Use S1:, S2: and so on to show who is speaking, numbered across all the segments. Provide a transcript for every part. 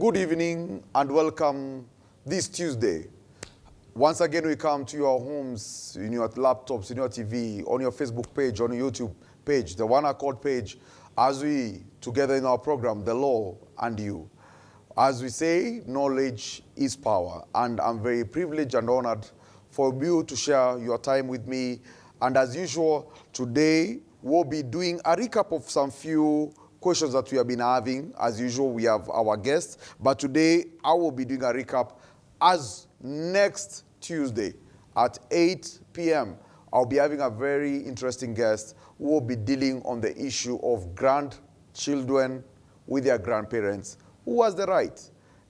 S1: Good evening and welcome this Tuesday. Once again, we come to your homes, in your laptops, in your TV, on your Facebook page, on your YouTube page, the One Accord page, as we, together in our program, The Law and You. As we say, knowledge is power, and I'm very privileged and honored for you to share your time with me. And as usual, today we'll be doing a recap of some few questions that we have been having. As usual, we have our guests, but today I will be doing a recap. As next Tuesday at 8 p.m., I'll be having a very interesting guest who will be dealing on the issue of grandchildren with their grandparents. Who has the right,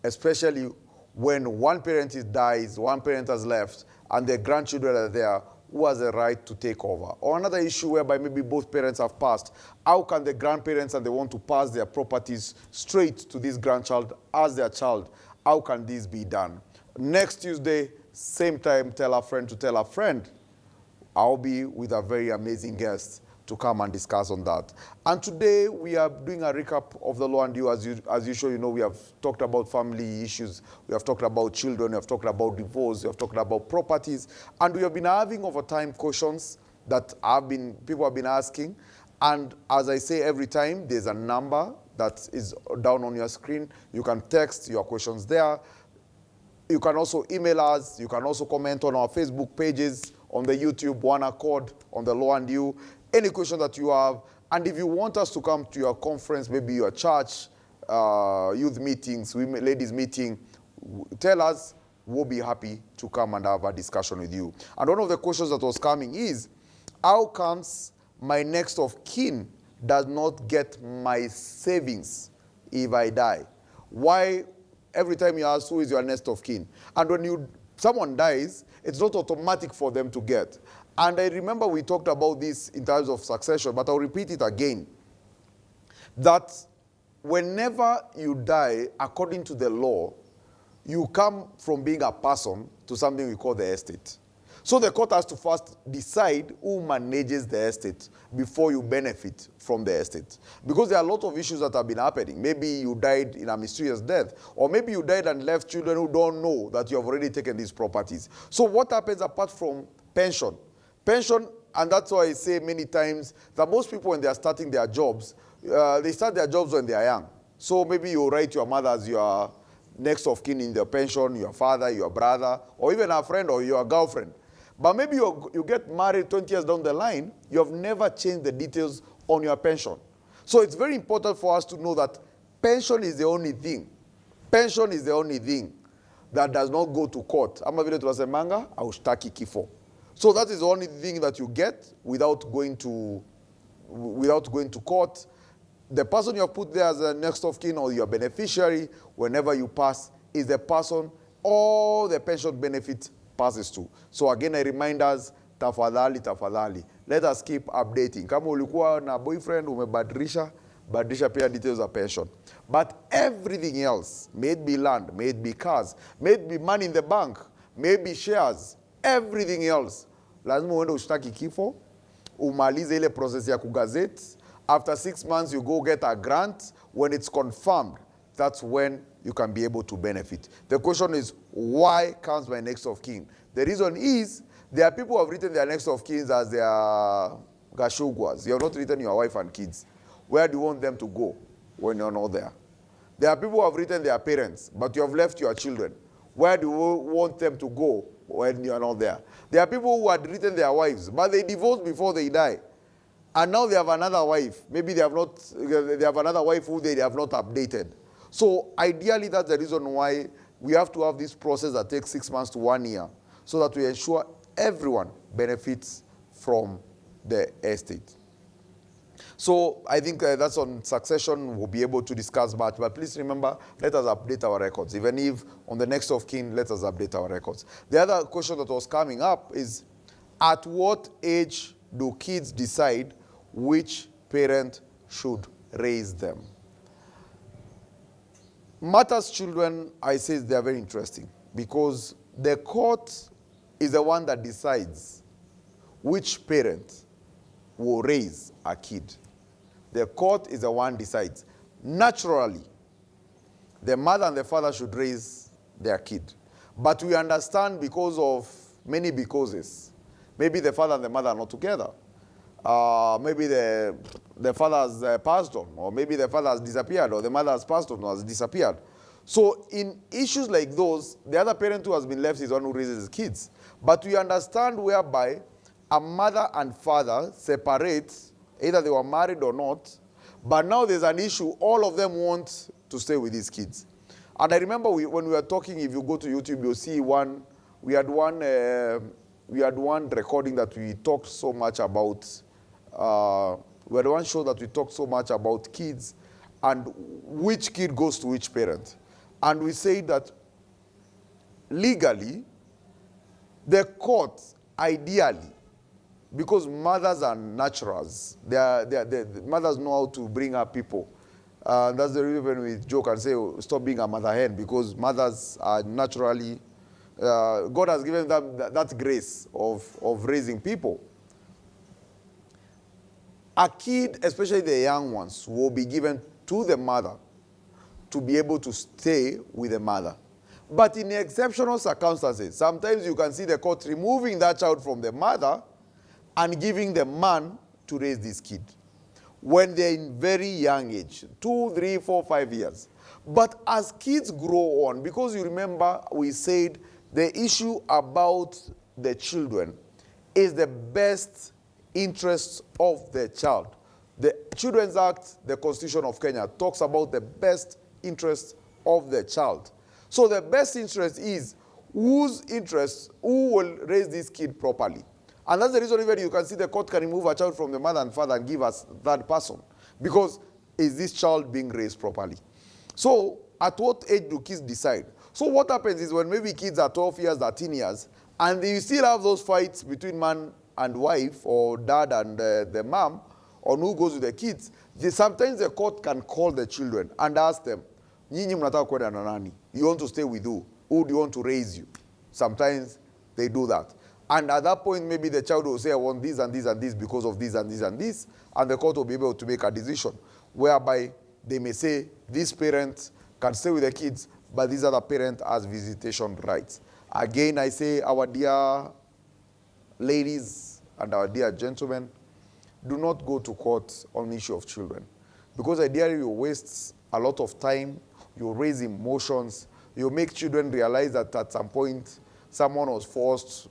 S1: especially when one parent dies, one parent has left, and their grandchildren are there, who has the right to take over? Or another issue whereby maybe both parents have passed. How can the grandparents, and they want to pass their properties straight to this grandchild as their child? How can this be done? Next Tuesday, same time, tell a friend to tell a friend. I'll be with a very amazing guest to come and discuss on that. And today we are doing a recap of The Law and You. As usual, you know, we have talked about family issues, we have talked about children, we have talked about divorce, we have talked about properties, and we have been having over time questions that people have been asking. And as I say every time, there's a number that is down on your screen. You can text your questions there. You can also email us. You can also comment on our Facebook pages, on the YouTube, One Accord, on The Law and You. Any question that you have. And if you want us to come to your conference, maybe your church, youth meetings, ladies meeting, tell us. We'll be happy to come and have a discussion with you. And one of the questions that was coming is, how comes my next of kin does not get my savings if I die? Why every time you ask who is your next of kin? And when someone dies, it's not automatic for them to get. And I remember we talked about this in terms of succession, but I'll repeat it again. That whenever you die, according to the law, you come from being a person to something we call the estate. So the court has to first decide who manages the estate before you benefit from the estate. Because there are a lot of issues that have been happening. Maybe you died in a mysterious death, or maybe you died and left children who don't know that you have already taken these properties. So what happens apart from pension? Pension, and that's why I say many times that most people when they are starting their jobs, they start their jobs when they are young. So maybe you write your mother as your next of kin in their pension, your father, your brother, or even a friend or your girlfriend. But maybe you get married 20 years down the line, you have never changed the details on your pension. So it's very important for us to know that pension is the only thing. Pension is the only thing that does not go to court. Ama vile tunasemanga, haushtaki kifo. So that is the only thing that you get without going to court. The person you have put there as a next of kin or your beneficiary, whenever you pass, is the person all the pension benefit passes to. So again, I remind us, tafadhali. Let us keep updating. Kama ulikuwa na boyfriend, umebadilisha pia details of pension. But everything else, may it be land, may it be cars, may it be money in the bank, may it be shares, everything else, lazima uende ushtaki kifo, umalize ile process ya kugazette. After 6 months, you go get a grant. When it's confirmed, that's when you can be able to benefit. The question is, why comes my next of kin? The reason is, there are people who have written their next of kin as their gashugwas. You have not written your wife and kids. Where do you want them to go when you're not there? There are people who have written their parents, but you have left your children. Where do you want them to go when you're not there? There are people who had written their wives, but they divorced before they die. And now they have another wife. Maybe they have another wife who they have not updated. So ideally, that's the reason why we have to have this process that takes 6 months to 1 year, so that we ensure everyone benefits from the estate. So I think that's on succession. We'll be able to discuss much. But please remember, let us update our records. Even if on the next of kin, let us update our records. The other question that was coming up is, at what age do kids decide which parent should raise them? Matters children, I say they are very interesting, because the court is the one that decides which parent will raise a kid. The court is the one decides. Naturally, the mother and the father should raise their kid. But we understand because of many becauses. Maybe the father and the mother are not together. Maybe the father has passed on, or maybe the father has disappeared, or the mother has passed on or has disappeared. So in issues like those, the other parent who has been left is the one who raises his kids. But we understand whereby a mother and father separate, either they were married or not, but now there's an issue, all of them want to stay with these kids. And I remember when we were talking, if you go to YouTube, you'll see we had one recording that we talked so much about, we had one show that we talked so much about kids and which kid goes to which parent. And we say that legally, the court, ideally, because mothers are naturals, the mothers know how to bring up people. That's the reason when we joke and say, oh, stop being a mother hen, because mothers are naturally, God has given them that grace of raising people. A kid, especially the young ones, will be given to the mother to be able to stay with the mother. But in exceptional circumstances, sometimes you can see the court removing that child from the mother and giving the man to raise this kid when they're in very young age, 2, 3, 4, 5 years. But as kids grow on, because you remember we said the issue about the children is the best interests of the child. The Children's Act, the Constitution of Kenya, talks about the best interests of the child. So the best interest is who will raise this kid properly. And that's the reason even you can see the court can remove a child from the mother and father and give us that person. Because is this child being raised properly? So at what age do kids decide? So what happens is when maybe kids are 12 years, 13 years, and you still have those fights between man and wife, or dad and the mom, on who goes with the kids, sometimes the court can call the children and ask them, nyinyi mnataka kwenda na nani? You want to stay with who? Who do you want to raise you? Sometimes they do that. And at that point, maybe the child will say, I want this and this and this because of this and this and this. And the court will be able to make a decision whereby they may say, this parent can stay with the kids, but this other parent has visitation rights. Again, I say, our dear ladies and our dear gentlemen, do not go to court on the issue of children. Because ideally you waste a lot of time, you raise emotions, you make children realize that at some point someone was forced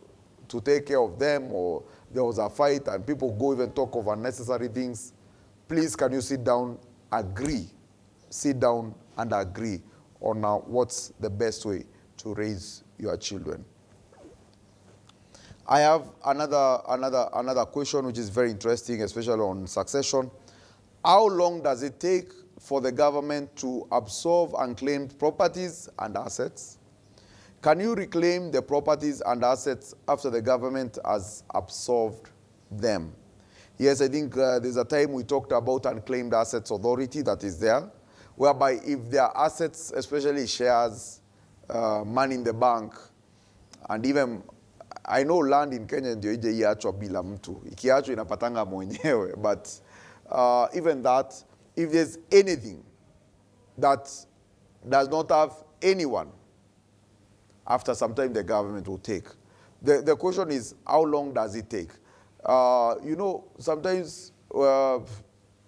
S1: to take care of them, or there was a fight and people go even talk of unnecessary things. Please, can you sit down, sit down and agree on what's the best way to raise your children. I have another question which is very interesting, especially on succession. How long does it take for the government to absorb unclaimed properties and assets? Can you reclaim the properties and assets after the government has absorbed them? Yes, I think there's a time we talked about Unclaimed Assets Authority that is there, whereby if there are assets, especially shares, money in the bank, and even, I know land in Kenya ndio ije iachwa bila mtu. Ikiachwa inapatanga mwenyewe, but even that, if there's anything that does not have anyone, after some time the government will take. The question is, how long does it take? You know, sometimes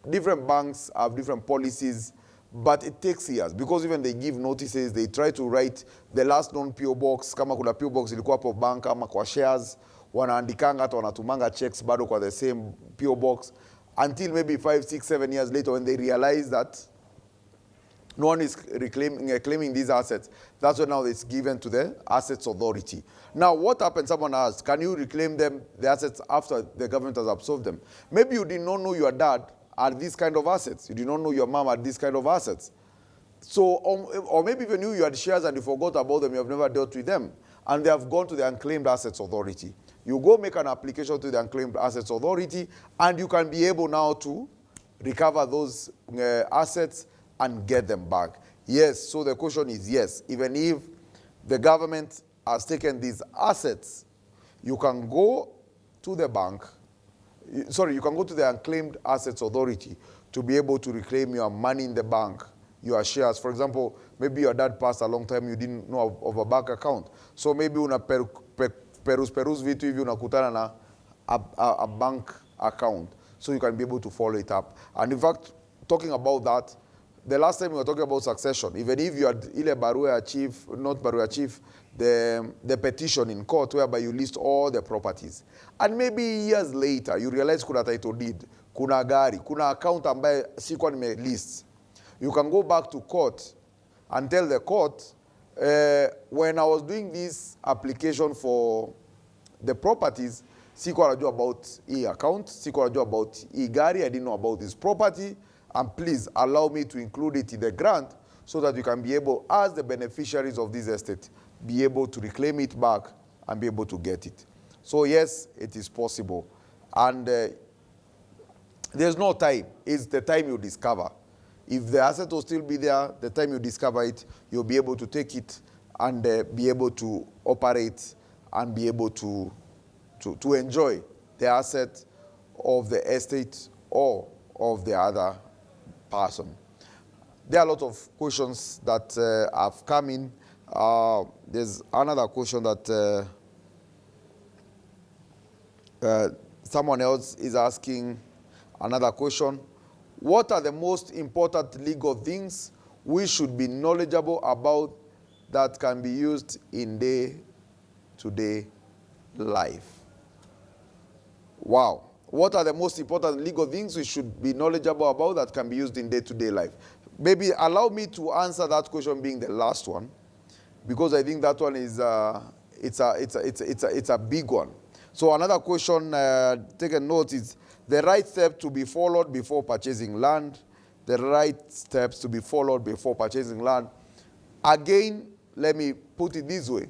S1: different banks have different policies, but it takes years because even they give notices, they try to write the last known PO box, kama kuna PO box ilikuwa hapo bank ama kwa shares, wanaandikanga hata wanatumanga checks bado kwa the same PO box until maybe 5, 6, 7 years later when they realize that no one is claiming these assets. That's when now it's given to the Assets Authority. Now, what happens? Someone asked, can you reclaim the assets after the government has absorbed them? Maybe you did not know your dad had these kind of assets. You did not know your mom had these kind of assets. So, or maybe even you had shares and you forgot about them, you have never dealt with them, and they have gone to the Unclaimed Assets Authority. You go make an application to the Unclaimed Assets Authority, and you can be able now to recover those assets and get them back. Yes, so the question is yes. Even if the government has taken these assets, you can go to the bank, you can go to the Unclaimed Assets Authority to be able to reclaim your money in the bank, your shares. For example, maybe your dad passed a long time, you didn't know of a bank account. So maybe una perus vitu hivi unakutana na a bank account. So you can be able to follow it up. And in fact, talking about that, the last time we were talking about succession, even if you had ile barua chief, not barua chief, the petition in court whereby you list all the properties. And maybe years later, you realize kuna title deed, kuna gari, kuna account ambaye sikuwa nimelist. You can go back to court and tell the court, when I was doing this application for the properties, sikuwa najua about account, sikuwa najua about gari, I didn't know about this property, and please allow me to include it in the grant so that you can be able, as the beneficiaries of this estate, be able to reclaim it back and be able to get it. So yes, it is possible. And there's no time. It's the time you discover. If the asset will still be there, the time you discover it, you'll be able to take it and be able to operate and be able to enjoy the asset of the estate or of the other person. There are a lot of questions that have come in. There's another question that someone else is asking another question. What are the most important legal things we should be knowledgeable about that can be used in day-to-day life? Wow. What are the most important legal things we should be knowledgeable about that can be used in day-to-day life? Maybe allow me to answer that question being the last one, because I think that one is it's a big one. So another question, take a note, is the right step to be followed before purchasing land. The right steps to be followed before purchasing land. Again, let me put it this way.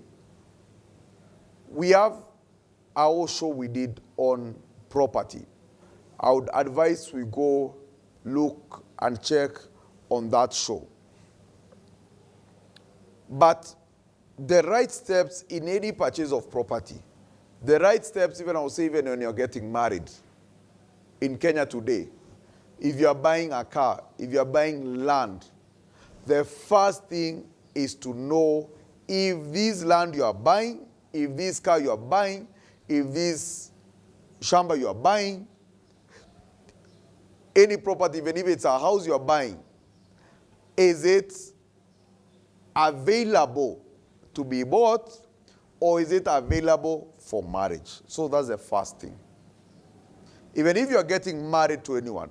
S1: We have our show we did on property. I would advise we go look and check on that show. But the right steps in any purchase of property, the right steps, even I would say even when you're getting married in Kenya today, if you are buying a car, if you are buying land, the first thing is to know if this land you are buying, if this car you are buying, if this shamba you are buying, any property, even if it's a house you are buying, is it available to be bought or is it available for marriage? So that's the first thing. Even if you are getting married to anyone,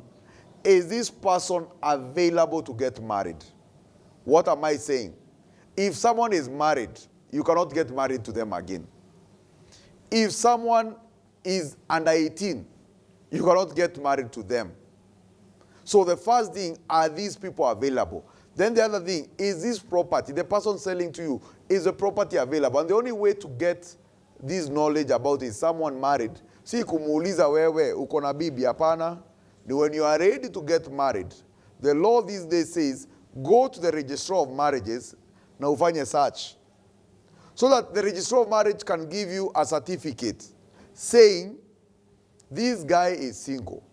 S1: is this person available to get married? What am I saying? If someone is married, you cannot get married to them again. If someone is under 18, you cannot get married to them. So the first thing, are these people available? Then the other thing, is this property, the person selling to you, is the property available? And the only way to get this knowledge about is someone married. Si kumuuliza wewe uko na bibi, hapana. When you are ready to get married, the law these days says, go to the registrar of marriages na ufanye search. So that the registrar of marriage can give you a certificate saying, this guy is single.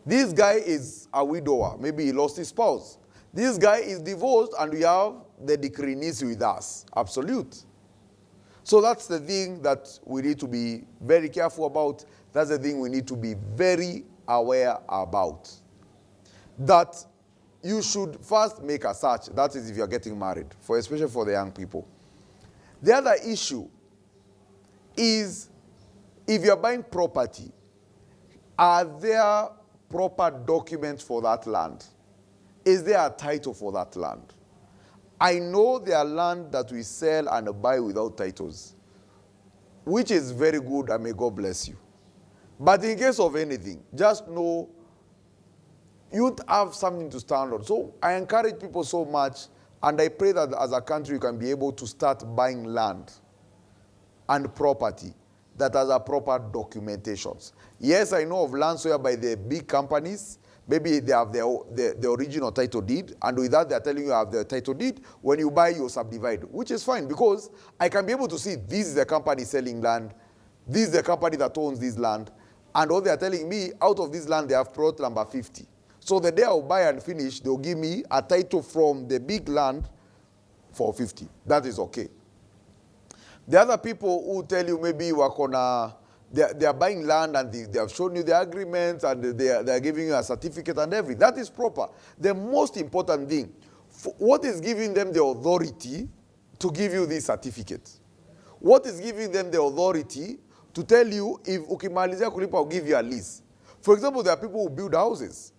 S1: This guy is a widower. Maybe he lost his spouse. This guy is divorced and we have the decree nisi with us. Absolute. So that's the thing that we need to be very careful about. That's the thing we need to be very aware about. That you should first make a search. That is if you're getting married, especially for the young people. The other issue is if you're buying property, are there proper documents for that land? Is there a title for that land? I know there are land that we sell and buy without titles, which is very good, and may God bless you. But in case of anything, just know you have something to stand on. So I encourage people so much, and I pray that as a country you can be able to start buying land and property that has a proper documentations. Yes, I know of lands whereby the big companies, maybe they have the original title deed, and with that they're telling you have the title deed. When you buy, you subdivide, which is fine because I can be able to see this is the company selling land, this is the company that owns this land, and what they're telling me, out of this land they have plot number 50. So the day I'll buy and finish, they'll give me a title from the big land for 50. That is okay. The other people who tell you maybe they are buying land and they have shown you the agreement and they are giving you a certificate and everything. That is proper. The most important thing, what is giving them the authority to give you this certificate? What is giving them the authority to tell you if ukimalizia kulipa, I'll give you a lease? For example, there are people who build houses.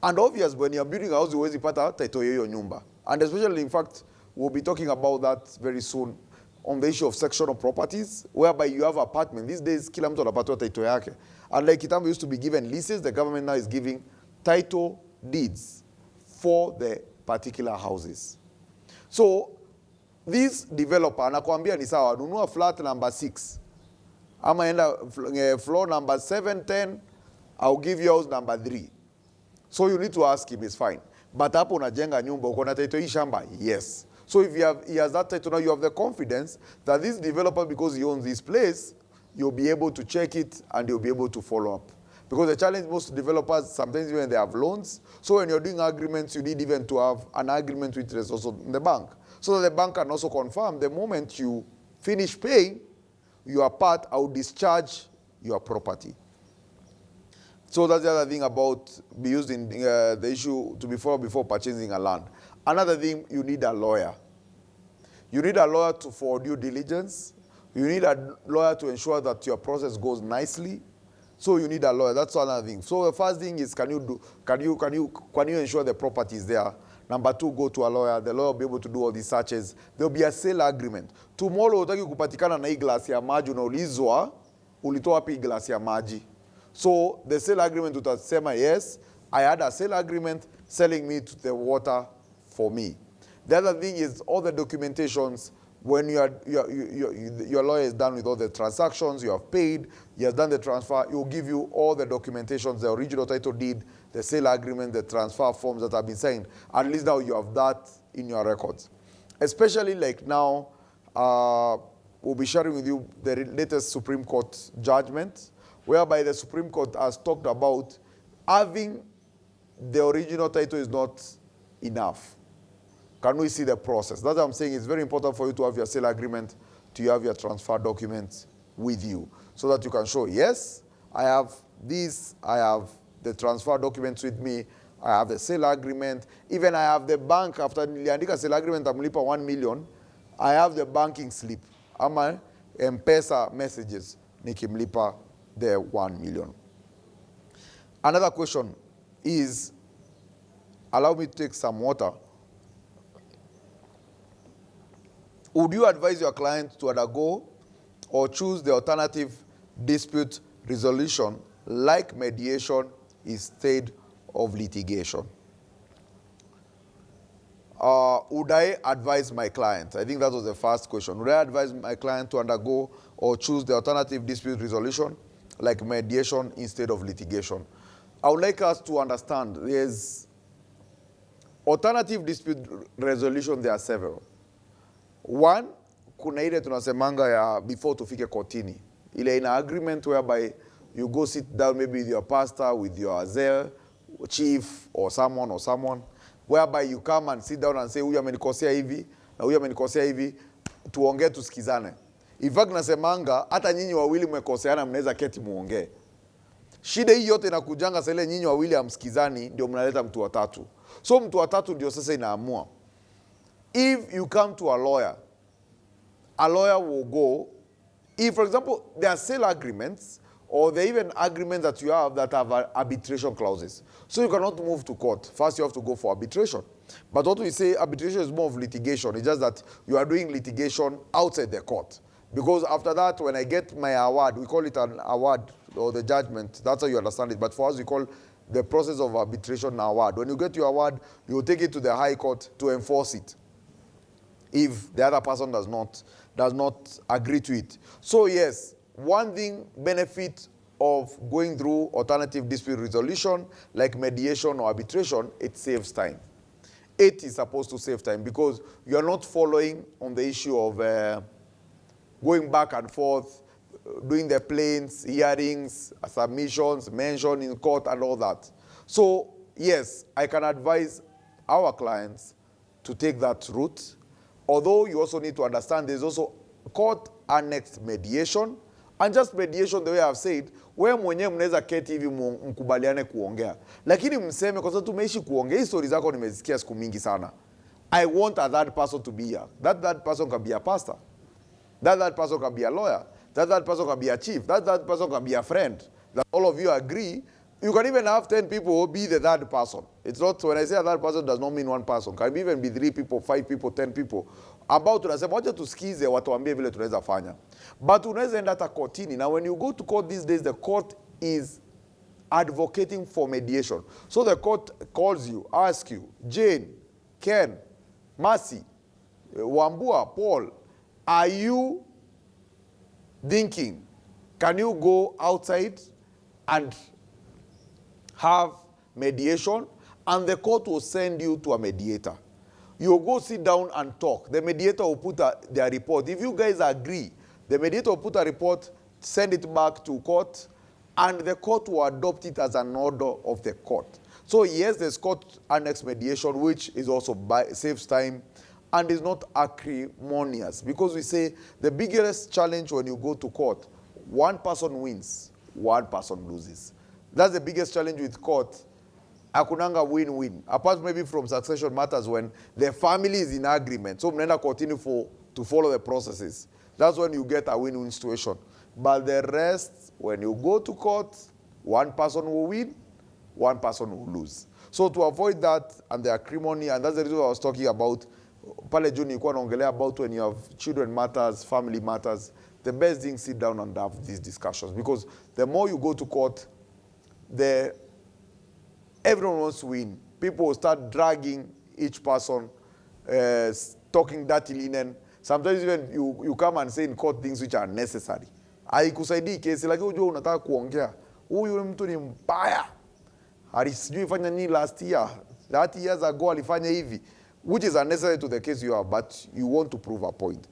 S1: And obviously, when you're building a house, you always pata title your nyumba. And especially, in fact, we'll be talking about that very soon on the issue of sectional properties, whereby you have apartment. These days, kila mtu anapatiwa title yake. And like kitambo used to be given leases, the government now is giving title deeds for the particular houses. So, this developer, anakuambia ni sawa, nunua flat number 6. Ama enda floor number 7, 10, I'll give you house number 3. So you need to ask him, it's fine. But hapo unajenga nyumba, uko na title hii shamba? Yes. So if he has that title, now you have the confidence that this developer, because he owns this place, you'll be able to check it and you'll be able to follow up. Because the challenge most developers, sometimes when they have loans, so when you're doing agreements, you need even to have an agreement with also in the bank. So that the bank can also confirm the moment you finish paying your part, I will discharge your property. So that's the other thing about be used in the issue to be followed before purchasing a land. Another thing, you need a lawyer. You need a lawyer for due diligence. You need a lawyer to ensure that your process goes nicely. So you need a lawyer. That's another thing. So the first thing is, can you ensure the property is there? Number 2, go to a lawyer. The lawyer will be able to do all these searches. There will be a sale agreement. Tomorrow utaki kupatikana na hii glasi ya maji unaulizwa ulitoa wapi glasi ya maji. So the sale agreement utasema, yes, I had a sale agreement selling me to the water for me. The other thing is all the documentations. When your lawyer is done with all the transactions, you have paid, he has done the transfer, he will give you all the documentations, the original title deed, the sale agreement, the transfer forms that have been signed. At least now you have that in your records. Especially like now, we'll be sharing with you the latest Supreme Court judgment, whereby the Supreme Court has talked about having the original title is not enough. Can we see the process? That's what I'm saying. It's very important for you to have your sale agreement, to have your transfer documents with you, so that you can show, yes, I have this, I have the transfer documents with me, I have the sale agreement, even I have the bank, after niliandika sale agreement, amlipa 1 million, I have the banking slip, ama M-Pesa messages, nikimlipa the 1 million. Another question is, allow me to take some water. Would you advise your client to undergo or choose the alternative dispute resolution like mediation instead of litigation? Would I advise my client? I think that was the first question. Would I advise my client to undergo or choose the alternative dispute resolution like mediation instead of litigation? I would like us to understand there's alternative dispute resolution, there are several. One, kuna ile tunasemanga ya before tufike kotini. Ile ina agreement whereby you go sit down maybe with your pastor, with your azel, chief or someone, whereby you come and sit down and say, huyu amenikosea hivi, na huyu amenikosea hivi, tuongee tusikizane. In fact, nasemanga, hata nyinyi wawili mmekoseana mnaweza keti muongee. Shida hii yote inakujanga sasa ile nyinyi wawili hamsikizani ndio mnaleta mtu wa tatu. So mtu wa tatu ndio sasa inaamua. If you come to a lawyer will go, if for example there are sale agreements or there are even agreements that you have that have arbitration clauses. So you cannot move to court. First you have to go for arbitration. But what we say, arbitration is more of litigation. It's just that you are doing litigation outside the court. Because after that, when I get my award, we call it an award or the judgment. That's how you understand it. But for us, we call the process of arbitration an award. When you get your award, you will take it to the high court to enforce it, if the other person does not agree to it. So yes, one thing benefit of going through alternative dispute resolution like mediation or arbitration, it saves time. It is supposed to save time because you are not following on the issue of going back and forth, doing the plaints, hearings, submissions, mention in court and all that. So yes, I can advise our clients to take that route. Although you also need to understand there's also court annexed mediation, and just mediation the way I've said, wewe mwenyewe mnaweza keti hivi mkubaliane kuongea. Lakini mseme kwa sababu tumeishi kuongea, hii stories zako nimezisikia siku mingi sana. I want a third person to be here. That person can be a pastor. That person can be a lawyer. That person can be a chief. That person can be a friend. That all of you agree. You can even have 10 people be the third person. It's not, when I say a third person, does not mean one person. Can even be 3 people, 5 people, 10 people. About tunasema wacha tusikize watuambie vile tunaweza fanya. But unaweza enda hata kotini. Now when you go to court these days, the court is advocating for mediation. So the court calls you, asks you, Jane, Ken, Mercy, Wambua, Paul, are you thinking, can you go outside and have mediation? And the court will send you to a mediator. You go sit down and talk. The mediator will put their report. If you guys agree, the mediator will put a report, send it back to court, and the court will adopt it as an order of the court. So yes, there's court annex mediation, which is also saves time and is not acrimonious. Because we say the biggest challenge when you go to court, one person wins, one person loses. That's the biggest challenge with court. Akunanga win-win. Apart maybe from succession matters when the family is in agreement. So mnaenda continue to follow the processes. That's when you get a win-win situation. But the rest, when you go to court, one person will win, one person will lose. So to avoid that and the acrimony, and that's the reason I was talking about, pale juu nilikuwa naongelea about when you have children matters, family matters, the best thing, sit down and have these discussions. Because the more you go to court, everyone wants to win. People will start dragging each person, talking dirty linen. Sometimes even you come and say in court things which are necessary. Haikusaidii kesi, lakini unajua unataka kuongea. Huyu mtu ni mbaya. Alisijui fanya nini last year. 30 years ago alifanya hivi. Which is unnecessary to the case you have, but you want to prove a point.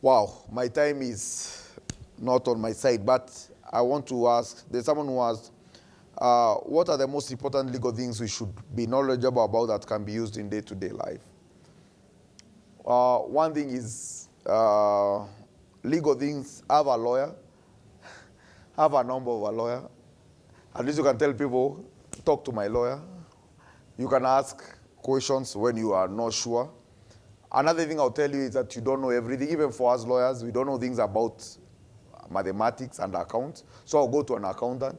S1: Wow, my time is not on my side, but I want to ask, there's someone who asked, what are the most important legal things we should be knowledgeable about that can be used in day-to-day life? One thing is legal things. Have a lawyer. Have a number of a lawyer. At least you can tell people, talk to my lawyer. You can ask questions when you are not sure. Another thing I'll tell you is that you don't know everything. Even for us lawyers, we don't know things about mathematics and accounts. So I'll go to an accountant.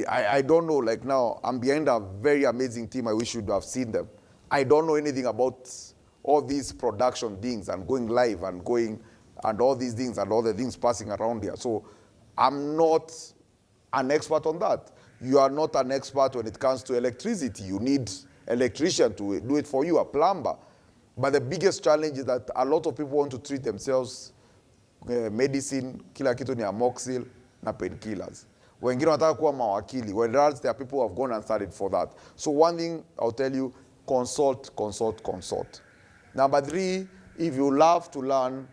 S1: I don't know, like now, I'm behind a very amazing team. I wish you'd have seen them. I don't know anything about all these production things and going live and going and all these things and all the things passing around here. So I'm not an expert on that. You are not an expert when it comes to electricity. You need an electrician to do it for you, a plumber. But the biggest challenge is that a lot of people want to treat themselves medicine, kila kitu ni amoxil na painkillers. Wengine wanataka kuwa mawakili, whereas there are people who have gone and studied for that. So one thing I'll tell you, consult. Number 3, if you love to learn,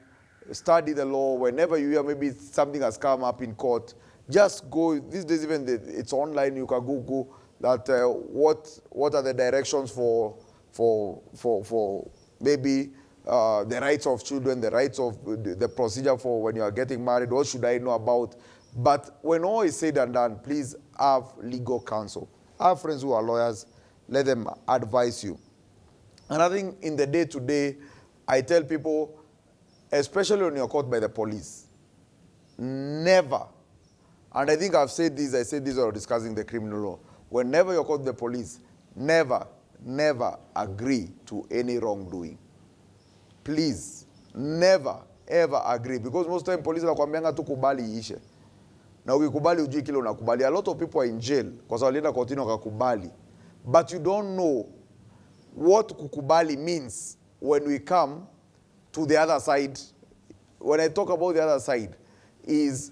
S1: study the law. Whenever you hear maybe something has come up in court, just go. These days even it's online. You can Google that. What are the directions for maybe the rights of children, the rights of the procedure for when you are getting married. What should I know about? But when all is said and done, please have legal counsel. Have friends who are lawyers. Let them advise you. And I think in the day-to-day, I tell people, especially when you're caught by the police, never, and I think I've said this, I said this when discussing the criminal law, whenever you're caught by the police, never agree to any wrongdoing. Please, never, ever agree. Because most time police wanakuambianga tu kubali ishe. Na ukikubali ujui kile unakubali. A lot of people are in jail kwa sababu walienda kotini wakakubali. But you don't know what kukubali means when we come to the other side. When I talk about the other side, is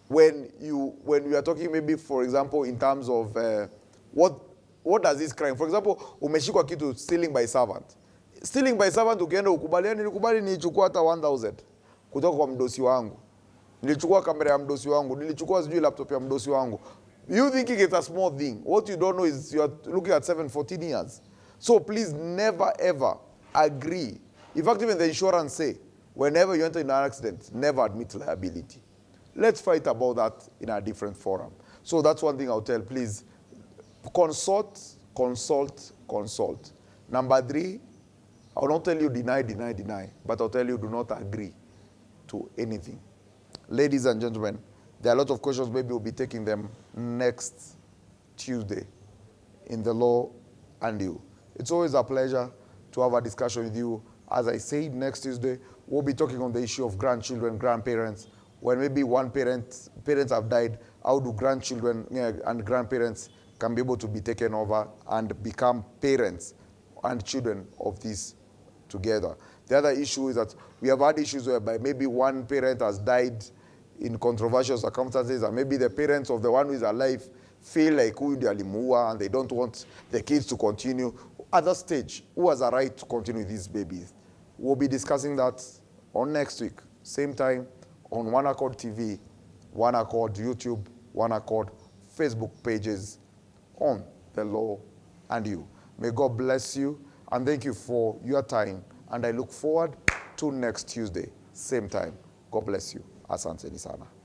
S1: when we are talking maybe, for example, in terms of what does this crime? For example, umeshikwa kitu stealing by servant. Stealing by servant ukienda ukubali, nilikubali nilichukua hata 1000 kutoka kwa mdosi wangu. Nilichukua kamera ya mdosi wangu, nilichukua sijui laptop ya mdosi wangu. You thinking it's a small thing. What you don't know is you're looking at 14 years. So please never ever agree. In fact, even the insurance say, whenever you enter in an accident, never admit liability. Let's fight about that in a different forum. So that's one thing I'll tell. Please consult, consult, consult. Number 3, I will not tell you deny, deny, deny, but I'll tell you do not agree to anything. Ladies and gentlemen, there are a lot of questions. Maybe we'll be taking them next Tuesday in the law and you. It's always a pleasure to have a discussion with you. As I said, next Tuesday, we'll be talking on the issue of grandchildren, grandparents. When maybe one parents have died, how do grandchildren and grandparents can be able to be taken over and become parents and children of these together. The other issue is that we have had issues whereby maybe one parent has died in controversial circumstances, and maybe the parents of the one who is alive feel like who and they don't want the kids to continue. At that stage, who has a right to continue with these babies? We'll be discussing that on next week, same time, on One Accord TV, One Accord YouTube, One Accord Facebook pages on the law and you. May God bless you, and thank you for your time. And I look forward to next Tuesday, same time. God bless you. Asante sana.